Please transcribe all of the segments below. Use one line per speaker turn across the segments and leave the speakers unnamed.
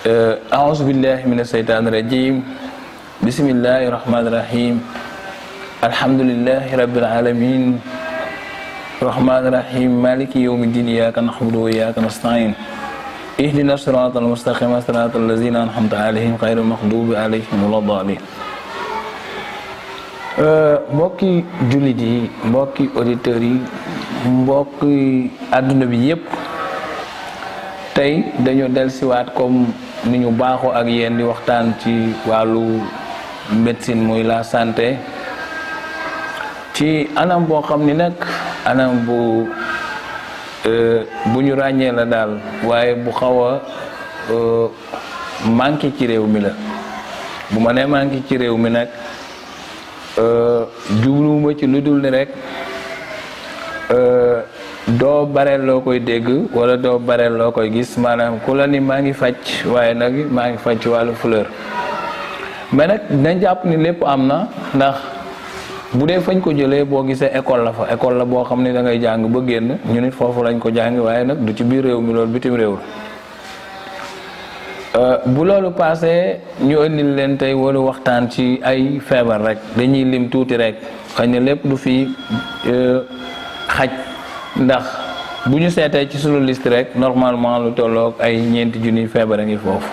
أعوذ بالله من الشيطان الرجيم بسم الله الرحمن الرحيم الحمد لله رب العالمين الرحمن الرحيم مالك يوم الدين إياك نعبد وإياك نستعين اهدنا الصراط المستقيم صراط الذين أنعمت عليهم غير المغضوب عليهم ولا الضالين. mbokki jullit yi, mbokki auditeurs yi, mbokki àdduna bi yépp, tey dañu dellusiwaat comme ni ñu baaxoo ak yéen di waxtaan ci wàllu médecine muy la santé ci anam boo xam ni nag anam bu ñu ràññee la daal, waaye bu xaw a manqué ci réew mi la. bu ma nee manqué ci réew mi nag jubluwuma ci lu dul ni rek doo bareel loo koy dégg wala doo bareel loo koy gis, maanaam ku la ni maa ngi faj waaye nag maa ngi faj ci wàllu fleur. mais nag dañ jàpp ni lépp am na, ndax bu dee fañ ko jëlee boo gisee école la fa, école la boo xam ne da ngay jàng ba génn, ñu nit foofu lañ ko jàng, waaye nag du ci biir réew mi, loolu bitim réew la. bu loolu passé ñu indil leen tey wala waxtaan ci ay feebar rek, dañuy lim tuuti rek, xëy na lépp du fi xaj, ndax bu ñu seetee ci sunu liste rek normalement lu tolloog ay 4 junniy feebar a ngi foofu.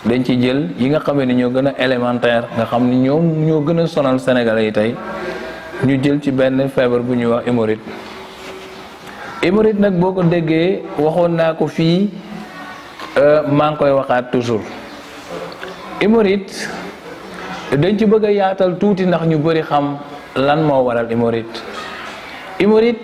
dañ ci jël yi nga xamee ni ñoo gën a élémentaire, nga xam ni ñoom ñoo gën a sonal Sénégalais yi tey, ñu jël ci benn feebar bu ñuy wax hémorroïde. hémorroïde nag boo ko déggee, waxoon naa ko fii, maa ngi koy waxaat toujours. hémorroïde dañ ci bëgg a yaatal tuuti ndax ñu bëri xam lan moo waral hémorroïde. hémorroïde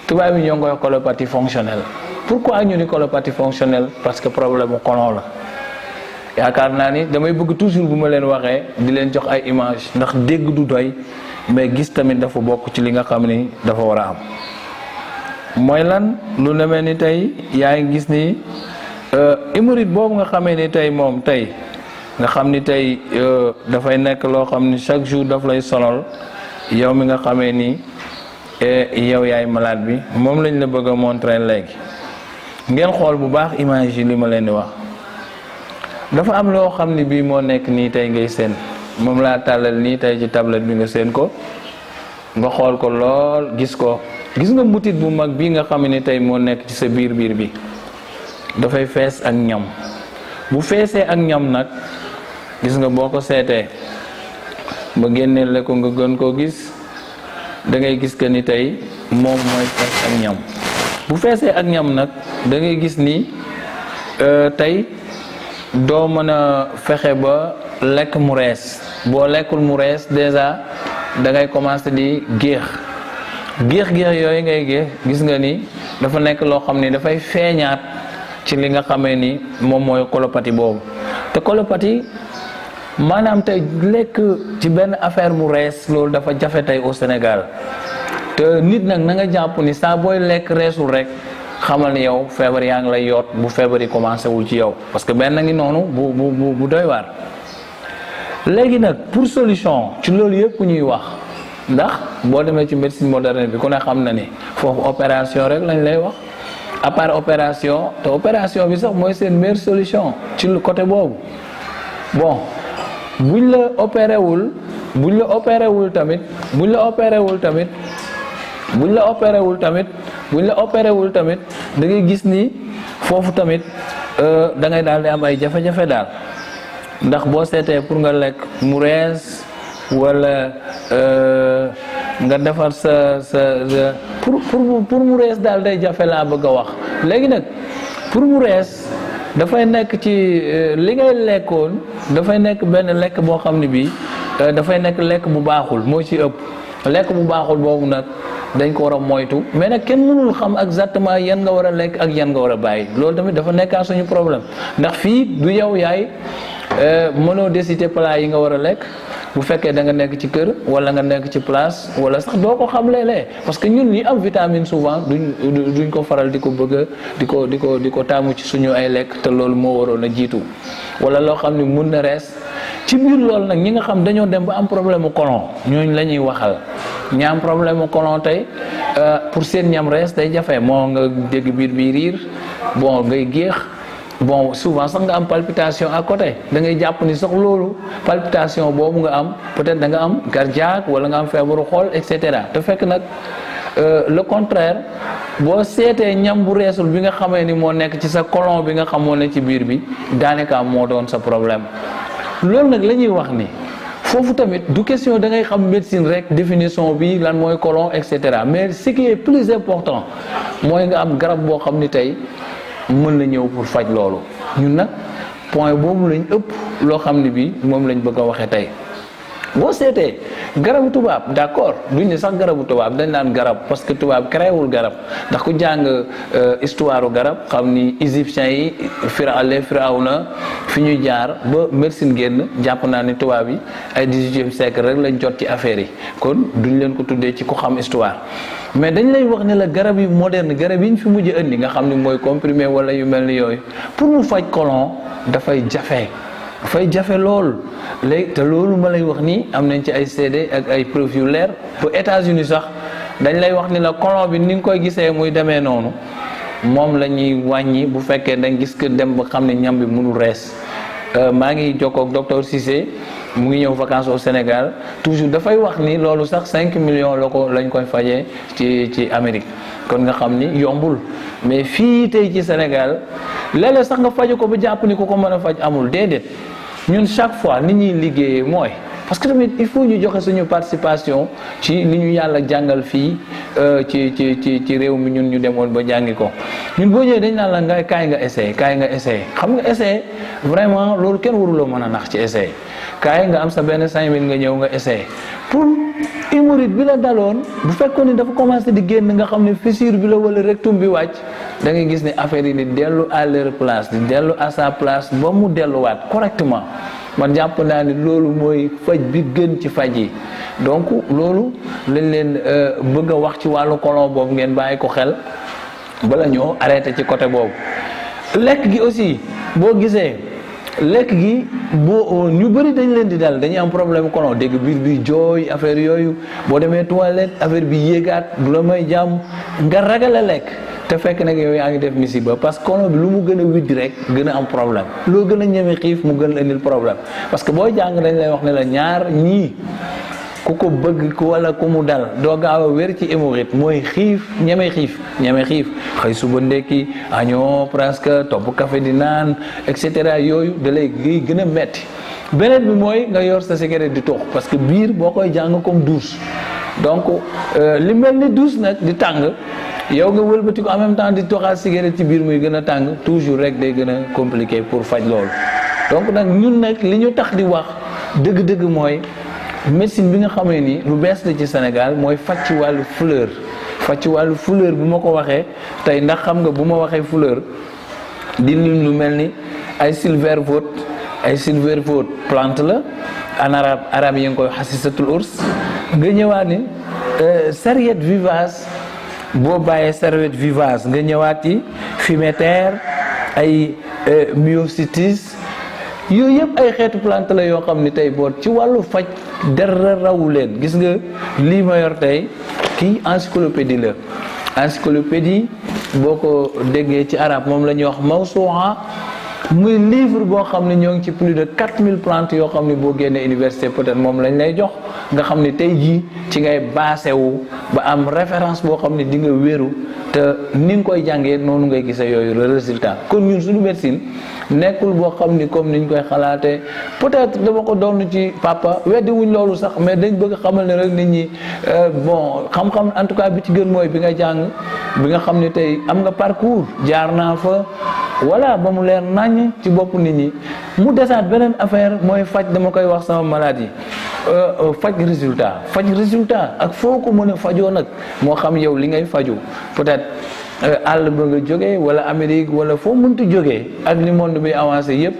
tubaab yi ñoo ngi koy colopathie fonctionnelle. pourquoi ñu ni colopathie fonctionnelle? parce que problème mu colon la. yaakaar naa ni damay bëgg toujours bu ma leen waxee di leen jox ay image, ndax dégg du doy, mais gis tamit dafa bokk ci li nga xam ni dafa war a am. mooy lan? lu demee ni tey yaa ngi gis ni hémorroïde boobu nga xamee ni tey moom tey nga xam ni tey dafay nekk loo xam ni chaque jour daf lay sonal yow mi nga xamee ni yow yaay malade bi, moom lañ la bëgg a montrer léegi. ngeen xool bu baax image yi li ma leen di wax. dafa am loo xam ni bii moo nekk nii tey ngay seen, moom laa tàllal nii tey ci tablette bi nga seen ko, nga xool ko lool, gis ko. gis nga butit bu mag bii nga xam ni tey moo nekk ci sa biir bi dafay fees ak ñam. bu feesee ak ñam nag, gis nga boo ko seetee ba génneel la ko nga gën koo gis, da ngay gis que ni tey moom mooy fees ak ñam. bu feesee ak ñam nag, da ngay gis ni tey doo mën a fexe ba lekk mu rees. boo lekkul mu rees déjà da ngay commencer di géex yooyu ngay géex. gis nga ni dafa nekk loo xam ni dafay feeñaat ci li nga xamee ni moom mooy colopathie boobu. te colopathie maanaam tey lekk ci benn affaire mu rees, loolu dafa jafe tey au Sénégal. te nit nag na nga jàpp ni saa booy lekk reesul rek, xamal ni yow feebar yaa ngi lay yoot, bu feebar yi commencé wul ci yow, parce que benn ngi noonu bu doy waar. léegi nag pour solution ci loolu yëpp ñuy wax, ndax boo demee ci médecine moderne bi ku ne xam na ni foofu opération rek lañ lay wax, à part opération, te opération bi sax mooy seen meilleure solution ci côté boobu. bon buñ la opéré wul tamit da ngay gis ni foofu tamit da ngay daal di am ay jafe-jafe daal, ndax boo seetee pour nga lekk mu rees wala nga defar sa pour mu rees daal day jafe laa bëgg a wax. léegi nag pour mu rees dafay nekk ci li ngay lekkoon, dafay nekk benn lekk boo xam ne bii dafay nekk lekk bu baaxul, moo ci ëpp. lekk bu baaxul boobu nag dañ ko war a moytu, mais nag kenn mënul xam exactement yan nga war a lekk ak yan nga war a bàyyi. loolu tamit dafa nekkaat suñu problème, ndax fii du yow yaay mënoo décider plat yi nga war a lekk. bu fekkee da nga nekk ci kër wala nga nekk ci place, wala sax doo ko xam léeg-léeg, parce que ñun ñi am vitamine souvent duñ ko faral di ko bëgg di ko taamu ci suñu ay lekk, te loolu moo waroon a jiitu. wala loo xam ne mun na rees ci biir loolu nag, ñi nga xam dañoo dem ba am problème mu colon, ñooñu la ñuy waxal. ñi am problème mu colon tey pour seen ñam rees day jafe, moo nga dégg biir bi riir, bon ngay géex, bon souvent sax nga am palpitation à côté da ngay jàpp ni sax loolu palpitation boobu nga am peut-être da nga am cardiaque wala nga am feebaru xol et cetera te fekk nag le contraire boo seetee ñam bu reesul bi nga xamee ni moo nekk ci sa côlon bi nga xamoon ne ci biir bi daanaka moo doon sa problème loolu nag la ñuy wax ni foofu tamit du question da ngay xam médecine rek définition bi lan mooy côlon et cetera mais ce qui est plus important mooy nga am garab boo xam ni tey mën na ñëw pour faj loolu ñun nag point boobu lañ ëpp loo xam ne bi moom lañ bëgg a waxee tey boo seetee garabu tubaab d'accord duñ ne sax garabu tubaab dañ naan garab parce que tubaab créewul garab ndax ku jàng histoire garab xam ni égyptiens yi Firawna fi ñuy jaar ba médecine génn jàpp naa ni tubaab yi ay 18e siècle rek lañ jot ci affaire yi kon duñ leen ko tuddee ci ku xam histoire mais dañ lay wax ne la garab yu moderne garab yi ñu fi mujj indi nga xam ni mooy comprimé wala yu mel ni yooyu pour mu faj côlon dafay jafe lool léegi te loolu ma lay wax nii am nañ ci ay CD ak ay preuve yu leer ba États-Unis sax dañ lay wax ni la côlon bi ni nga koy gisee muy demee noonu moom la ñuy wàññi bu fekkee dañ gis que dem ba xam ne ñam bi mënul rees maa ngi jokkoo ak docteur Cissé mu ngi ñëw vacances au Sénégal toujours dafay wax ni loolu sax 5 millions lañ koy fajee ci Amérique kon nga xam ni yombul mais fii tey ci Sénégal léeg-léeg sax nga faju ko ba jàpp ni ku ko mën a faj amul déedéet ñun chaque fois ni ñuy liggéeyee mooy parce que tamit il faut ñu joxe suñu participation ci li ñu yàlla jàngal fii ci réew mi ñun ñu demoon ba jàngi ko ñun boo ñëwee dañ naan la kaay nga essayé xam nga essayé vraiment loolu kenn waruloo mën a nax ci essayé kaay nga am sa benn 5000 nga ñëw nga essayé pour hémorroïde bi la daloon bu fekkoon ni dafa commencé di génn nga xam ne fissure bi la wala rectum bi wàcc da ngay gis ne affaire yi di dellu à leur place di dellu à sa place ba mu delluwaat correctement man jàpp naa ni loolu mooy faj bi gën ci faj yi donc loolu lañ leen bëgg a wax ci wàllu côlon boobu ngeen bàyyi ko xel bala ñoo arrêté ci côté boobu lekk gi aussi boo gisee lekk gi boo ñu bëri dañ leen di dal dañuy am problème côlon dégg biir bi jooy affaire yooyu boo demee toilette affaire bi yéegaat du la may jàmm nga ragal a lekk te fekk nag yow yaa ngi def misiba parce que côlon bi lu mu gën a widdi rek gën a am problème loo gën a ñeme xiif mu gën a indil problème parce que booy jàng dañ lay wax ne la ñaar ñii ku ko bëgg wala ku mu dal doo gaaw a wér ci hémorroïde mooy ñeme xiif xëy suba ndekki añoo presque topp café di naan et cetera yooyu da lay gën a metti beneen bi mooy nga yor sa cigarette di tox parce que biir boo koy jàng comme douche donc li mel ni douche nag di tàng yow nga wëlbati ko en même temps di toxaat cigarette ci biir muy gën a tàng toujours rek day gën a compliqué pour faj loolu donc nag ñun nag li ñu tax di wax dëgg-dëgg mooy médecine bi nga xamee ni lu bees la ci Sénégal mooy faj ci wàllu fleur bu ma ko waxee tey ndax xam nga bu ma waxee fleur di lim lu mel ni ay silverwood plante la en arabe yi nga koy xasisatul urs nga ñëwaat ni serviette vivace boo bàyyee serviette vivace nga ñëwaat ci fumétaire ay myosotis yooyu yëpp ay xeetu plante la yoo xam ni tey boo ci wàllu faj dara rawu leen gis nga lii ma yor tey kii encyclopédie boo ko déggee ci arabe moom la ñuy wax mawsu'a muy livre boo xam ne ñoo ngi ci plus de 4000 plantes yoo xam ne boo génnee université peut-être moom lañ lay jox nga xam ne tey jii ci ngay baasewu ba am référence boo xam ne di nga wéru te ni nga koy jàngee noonu ngay gisee yooyu le résultat kon ñun suñu médecine nekkul boo xam ni comme niñ koy xalaatee peut-être dama ko doon ci papa weddi wuñ loolu sax mais dañ bëgg xamal ne rek nit ñi bon xam-xam en tout cas bi ci gën mooy bi nga jàng bi nga xam ne tey am nga parcours jaar naa fa voilà ba mu leer naññ ci bopp nit ñi mu desaat beneen affaire mooy faj dama koy wax sama malade yi faj résultat ak foo ko mën a fajoo nag moo xam yow li ngay faju peut-être àll ba nga jógee wala Amérique wala foo mënti jógee ak li monde bi avancé yépp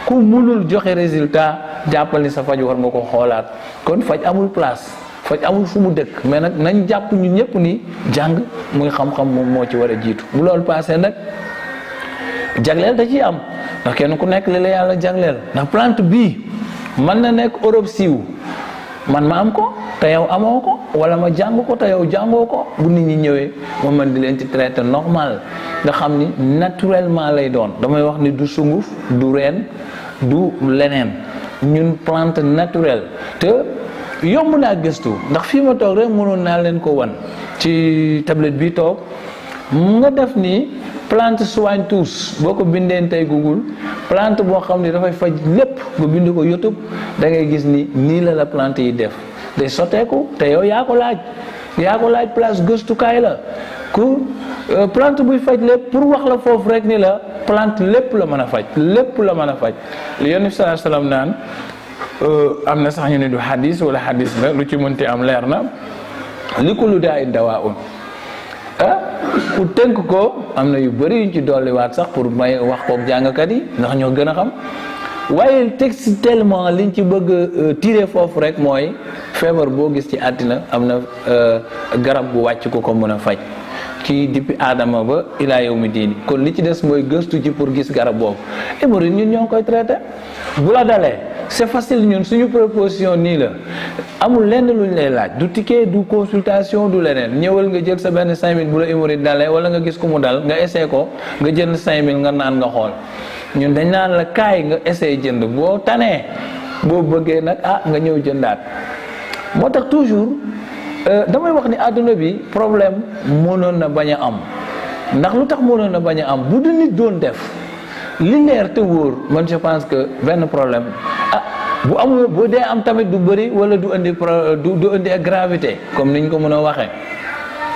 ku mënul joxe résultat jàppal ni sa faj war nga ko xoolaat kon faj amul place faj amul fu mu dëkk mais nag nañ jàpp ñun ñëpp ni jàng muy xam-xam moom moo ci war a jiitu bu loolu passé nag jagleel da ciy am ndax kenn ku nekk li la yàlla jagleel ndax plante bii mën na nekk Europe siiw man ma am ko te yow amoo ko wala ma jàng ko te yow jàngoo ko bu nit ñi ñëwee ma mën di leen ci traité normal nga xam ni naturellement lay doon damay wax ni du sunguf du reen du leneen ñun plante naturelle te yomb naa gëstu ndax fii ma toog rek mënoon naa leen ko wan ci tablette bi toog nga def ni plante soigne tous boo ko bindeen tey Google plante boo xam ni dafay faj lépp nga bind ko YouTube da ngay gis ni nii la plante yi def day sotteeku te yow yaa ko laaj place gëstukaay la ku plante buy faj lépp pour wax la foofu rek ni la plante lépp la mën a faj li Yonent bi sallallahu alayhi wasallam naan am na sax ñu ne du hadis wala hadis la lu ci mënti am leer na li kullu daa'in dawaa'un ku tënk ko am na yu bëri yuñ ci dolliwaat sax pour may wax kook jàngkat yi ndax ñoo gën a xam waaye texte tellement liñ ci bëgg tirer foofu rek mooy feebar boo gis ci àddina am na garab bu wàcc ko mën a faj ci depuis aadama ba ilaa yawmi diini kon li ci des mooy gëstu ci pour gis garab boobu hémorroïde ñun ñoo ngi koy traité bu la dalee c'est facile ñun suñu proposition nii la amul lenn luñ lay laaj du ticket du consultation du leneen ñëwal nga jël sa benn 5000 bu la hémorroïde dalee wala nga gis ko mu dal nga essayé ko nga jënd 5000 nga naan nga xool ñun dañ naan la kaay nga essayé jënd boo tanee boo bëggee nag nga ñëw jëndaat moo tax toujours damay wax ni àdduna bi problème mënoon na bañ a am ndax lu tax mënoon na bañ a am bu du nit doon def li leer te wóor man je pense que benn problème bu amul bu dee am tamit du bëri wala du indi gravité comme niñ ko mën a waxee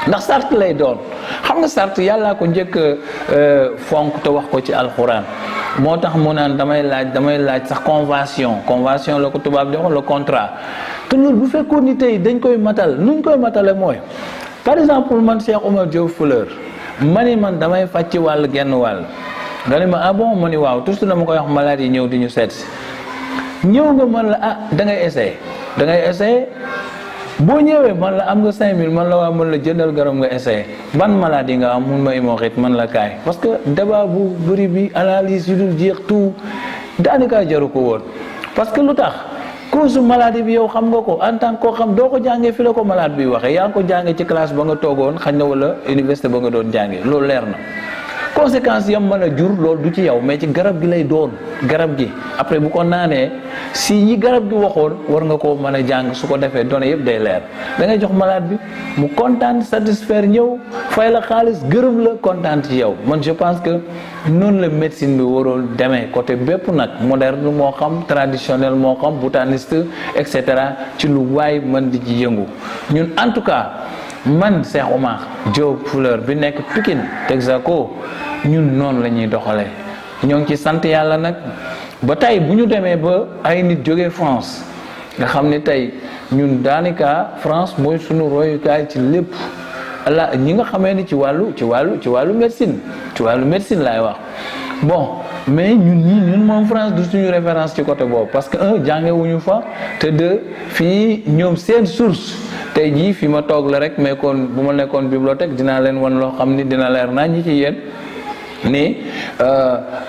ndax sart lay doon xam nga sart yàllaa ko njëkk fonk te wax ko ci alxuraan moo tax mu naan damay laaj sax convention la ko tubaab di wax le contrat te loolu bu fekkoon ni tey dañ koy matal nuñ koy matale mooy par exemple man Cheikh Omar Diop Fleur ma ni man damay faj ci wàll genn wàll nga ne ma bon ma ni waaw toujours dama koy wax malade yi ñëw di ñu seet si ñëw nga man la da ngay essayer boo ñëwee man la am nga 5000 man la waa man la jëndal garab nga essayer ban maladie nga am mun ma hémorroïde man la kaay parce que débat bu bëri bi analyse yu dul jeex tout daanaka jaru ko woon parce que lu tax cause maladie bi yow xam nga ko en tant que koo xam doo ko jàngee fi la ko malade bi waxee yaa ngi ko jàngee ci classe ba nga toogoon xañ na wala université ba nga doon jàngee loolu leer na conséquences yam mën a jur loolu du ci yow mais ci garab gi lay doon garab gi après bu ko naanee si yi garab gi waxoon war nga koo mën a jàng su ko defee données yëpp day leer da ngay jox malade bi mu kontaan satisfaire ñëw fay la xaalis gërëm la kontaan ci yow man je pense que noonu la médecine bi waroon demee côté bépp nag moderne moo xam traditionnel moo xam botaniste et cetera ci lu waay mën di ci yëngu ñun en tout cas man Cheikh Omar Diop Fleur bi nekk Pikine Texaco ñun noonu la ñuy doxalee ñoo ngi ci sant yàlla nag ba tey bu ñu demee ba ay nit jógee France nga xam ne tey ñun daanaka France mooy sunu royukaay ci lépp ñi nga xamee ni ci wàllu médecine laay wax bon mais ñun moom France du suñu référence ci côté boobu parce que jàngewuñu fa te deux fii ñoom seen source tey jii fi ma toog la rek mais kon bu ma nekkoon bibliothèque dinaa leen wan loo xam ni dina leer naa ñi ci yéen ni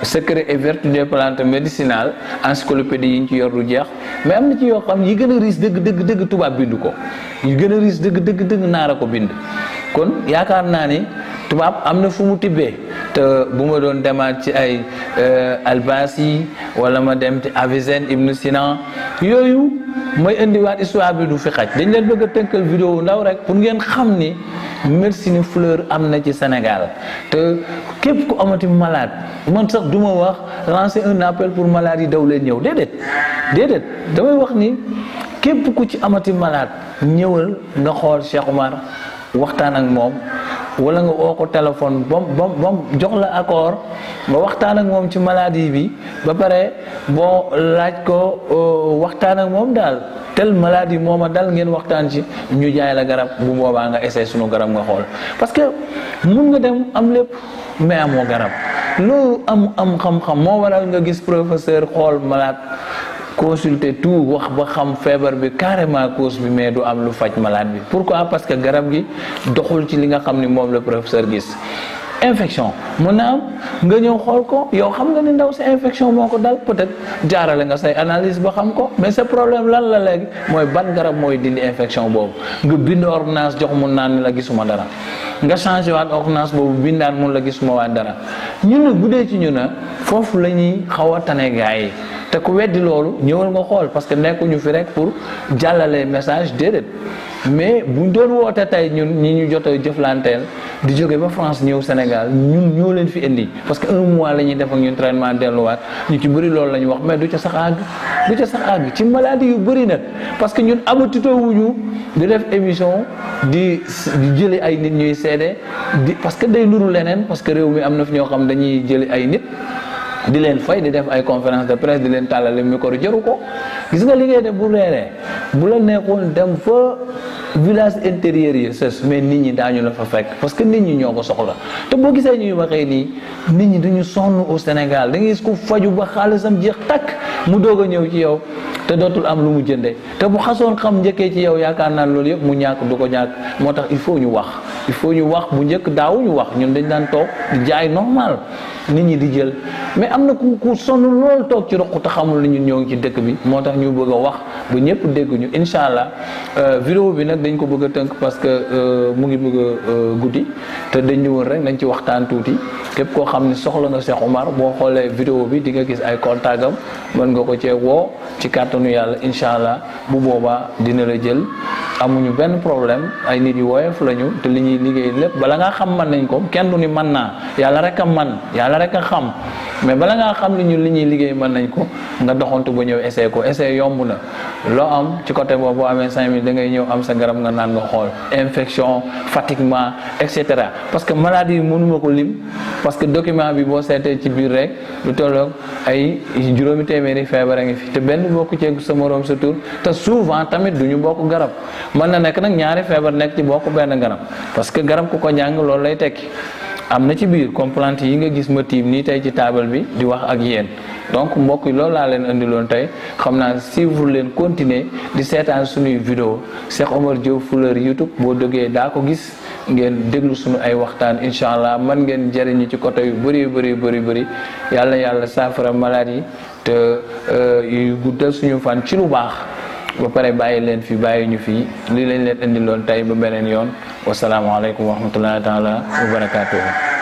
secret et vertu des plantes médicinales encyclopédie yi ñu ci yor du jeex mais am na ci yoo xam yi gën a riis dëgg tubaab bindu ko yi gën a riis dëgg naar a ko bind kon yaakaar naa ni tubaab am na fu mu tibbee te bu ma doon demaat ci ay Albasi wala ma dem ci Avicenne Ibn Sina yooyu mooy indiwaat histoire bi du fi xaj dañ leen bëgg a tënkal vidéo ndaw rek pour ngeen xam ni médecine fleur am na ci Sénégal te képp ku amati malade man sax du ma wax lancer un appel pour malade yi daw leen ñëw déedéet damay wax ni képp ku ci amati malade ñëwal nga xool Cheikh Omar waxtaan ak moom wala nga woo ko téléphone bam jox la accord nga waxtaan ak moom ci maladie bi ba pare boo laaj ko waxtaan ak moom daal tel maladie moo ma dal ngeen waxtaan ci ñu jaay la garab bu boobaa nga essayé sunu garab nga xool parce que mun nga dem am lépp mais amoo garab loolu am xam-xam moo waral nga gis professeur xool malade consulter tout wax ba xam feebar bi carrément cause bi mais du am lu faj malade bi pourquoi parce que garab gi doxul ci li nga xam ni moom la professeur gis infection mën na am nga ñëw xool ko yow xam nga ni ndaw si infection moo ko dal peut-être jaarale nga say analyse ba xam ko mais sa problème lan la léegi mooy ban garab mooy dindi infection boobu nga bind ordonnance jox mun naan ni la gisuma dara nga changé waat ordonnance boobu bindaan mun la gisuma waat dara ñun nag bu dee ci ñu na foofu la ñuy xaw a tane gaa yi te ku weddi loolu ñëwal nga xool parce que nekkuñu fi rek pour jàllale message déedéet mais buñ doon woote tey ñun ñi ñu jot a jëflanteel di jóge ba France ñëw Sénégal ñun ñoo leen fi indi parce que 1 mois la ñuy def ak ñun traitement delluwaat ñu ci bëri loolu la ñu wax mais du ca sax àgg ci maladie yu bëri nag parce que ñun amatutoo wuñu di def émission di jëli ay nit ñuy seede parce que day nuru leneen parce que réew mi am na fi ñoo xam dañuy jëli ay nit di leen fay di def ay conférence de presse di leen tàllale micro jëru ko gis nga li ngay def bu leeree bu la nekkoon dem fa village intérieur yi sës mais nit ñi daañu la fa fekk parce que nit ñi ñoo ko soxla te boo gisee ñuy waxee nii nit ñi dañu sonn au Sénégal da ngay gis ku faju ba xaalisam jeex takk mu doog a ñëw ci yow te dootul am lu mu jëndee te bu xasoon xam njëkkee ci yow yaakaar naa loolu yëpp mu ñàkk du ko ñàkk moo tax il faut ñu wax bu njëkk daawuñu wax ñun dañ daan toog di jaay normal nit ñi di jël mais am na ku sonn lool toog ci roq te xamul ni ñun ñoo ngi ci dëkk bi moo tax ñu bëgg a wax ba ñëpp dégg ñu incha allah vidéo bi nag dañ ko bëgg a tënk parce que mu ngi bëgg a guddi te dañ ñu woon rek nañ ci waxtaan tuuti képp koo xam ne soxla nga Cheikh Oumar boo xoolee vidéo bi di nga gis ay contactam mën nga ko cee woo ci kàttanu yàlla incha allah bu boobaa dina la jël amuñu benn problème ay nit yu woyof lañu te li ñuy liggéey lépp bala ngaa xam mën nañ ko kenn du ni mën naa yàlla rek a man yàlla rek a xam mais bala ngaa xam ni ñun li ñuy liggéey mën nañ ko nga doxantu ba ñëw essayé ko essayé yomb na loo am ci côté boobu boo amee 5 000 da ngay ñëw am sa garab nga naan nga xool infection fatiguement et cetera parce que maladie yi mënuma ko lim parce que document bi boo seetee ci biir rek lu tolloog ay juróomi téeméeri feebar a ngi fi te benn bokk ci sa morom sa tur te souvent tamit du ñu bokk garab mën na nekk nag ñaari feebar nekk ci bokk benn garab parce que garab ku ko njàng loolu lay tekki am na ci biir comme plante yi nga gis ma tiim nii tey ci taabal bi di wax ak yéen donc mbokk yi loolu laa leen indiloon tey xam naa suivre leen continuer di seetaan suñuy vidéo Cheikh Oumar Diop Fleur YouTube boo dëggee daa ko gis ngeen déglu suñu ay waxtaan incha allah man ngeen jëriñu ci côté yu bëri yàlla saafara maladie te yu guddal suñu fan ci lu baax ba pare bàyyi leen fi bàyyi ñu fii lii lañ leen indiloon tey ba beneen yoon wasalaamaaleykum wa rahmatullahi taala wa barakaatuhu